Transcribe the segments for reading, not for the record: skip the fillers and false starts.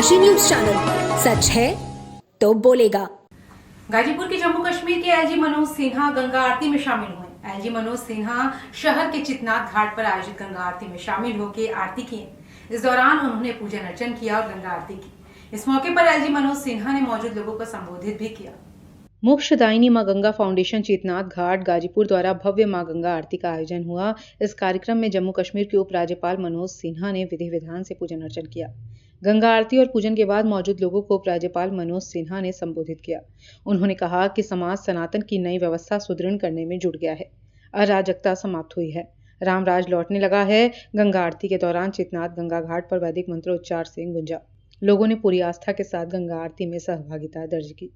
डनकाशी news channel, सच है तो बोलेगा। गाजीपुर के जम्मू कश्मीर के एलजी मनोज सिन्हा गंगा आरती में शामिल हुए। एलजी मनोज सिन्हा शहर के चितनाथ घाट पर आयोजित गंगा आरती में शामिल होकर आरती की। इस दौरान उन्होंने पूजन अर्चन किया और गंगा आरती की। इस मौके पर एलजी मनोज सिन्हा ने मौजूद लोगों को संबोधित भी किया। मोक्षदायिनी मां गंगा फाउंडेशन चेतनाथ घाट गाजीपुर द्वारा भव्य मां गंगा आरती का आयोजन हुआ। इस कार्यक्रम में जम्मू कश्मीर के उपराज्यपाल मनोज सिन्हा ने विधि विधान से पूजन अर्चन किया। गंगा आरती और पूजन के बाद मौजूद लोगों को उपराज्यपाल मनोज सिन्हा ने संबोधित किया। उन्होंने कहा कि समाज सनातन की नई व्यवस्था सुदृढ़ करने में जुट गया है। अराजकता समाप्त हुई है, रामराज लौटने लगा है। गंगा आरती के दौरान चितनाथ गंगा घाट पर वैदिक मंत्रोच्चार से गूंजा। लोगों ने पूरी आस्था के साथ गंगा आरती में सहभागिता दर्ज की।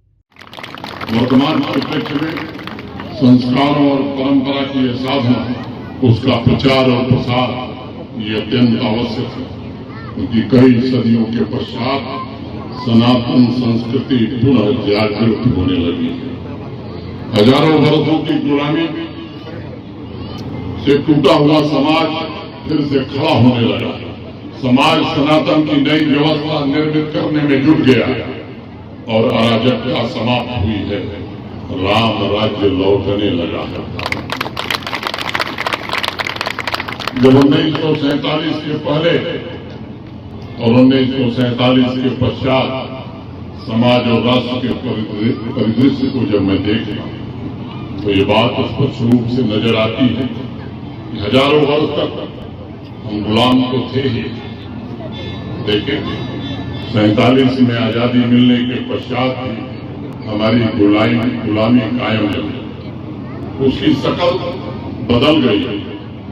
वर्तमान परिप्रेक्ष्य में संस्कारों और परंपरा की यह साधना, उसका प्रचार और प्रसार ये अत्यंत आवश्यक है, क्योंकि कई सदियों के पश्चात सनातन संस्कृति पुनः जागृत होने लगी है। हजारों वर्षों की गुलामी से टूटा हुआ समाज फिर से खड़ा होने लगा। समाज सनातन की नई व्यवस्था निर्मित करने में जुट गया और अराजकता समाप्त हुई है। राम राज्य लौटने लगा है। जब 1947 के पहले और 1947 के पश्चात समाज और राष्ट्र के परिदृश्य को जब मैं देखता तो ये बात स्पष्ट रूप से नजर आती है कि हजारों वर्ष तक हम गुलाम तो थे ही, लेकिन 47 में आजादी मिलने के पश्चात भी हमारी गुलामी कायम है। उसकी शक्ल बदल गई,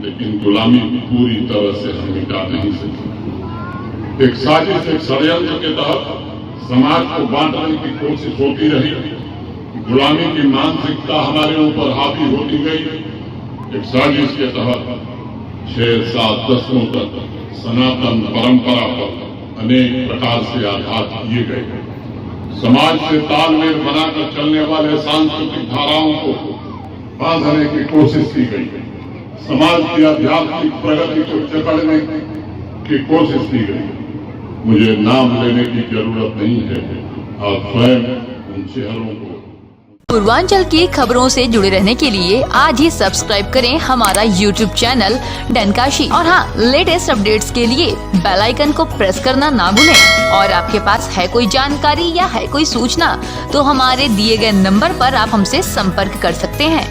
लेकिन गुलामी पूरी तरह से हम मिटा नहीं सकते। एक साजिश, एक षड्यंत्र के तहत समाज को बांटने की कोशिश होती रही। गुलामी की मानसिकता हमारे ऊपर हावी होती गई। एक साजिश के तहत 6-7 दशकों तक सनातन परंपरा पर अनेक प्रकार से आघात किए गए। समाज से तालमेल बनाकर चलने वाले सांस्कृतिक धाराओं को बांधने की कोशिश की गई। समाज की आध्यात्मिक प्रगति को जकड़ने की कोशिश की गई। मुझे नाम लेने की जरूरत नहीं है, आप स्वयं उन चेहरों को। पूर्वांचल की खबरों से जुड़े रहने के लिए आज ही सब्सक्राइब करें हमारा YouTube चैनल डनकाशी और हाँ, लेटेस्ट अपडेट्स के लिए बेल आइकन को प्रेस करना ना भूलें। और आपके पास है कोई जानकारी या है कोई सूचना तो हमारे दिए गए नंबर पर आप हमसे संपर्क कर सकते हैं।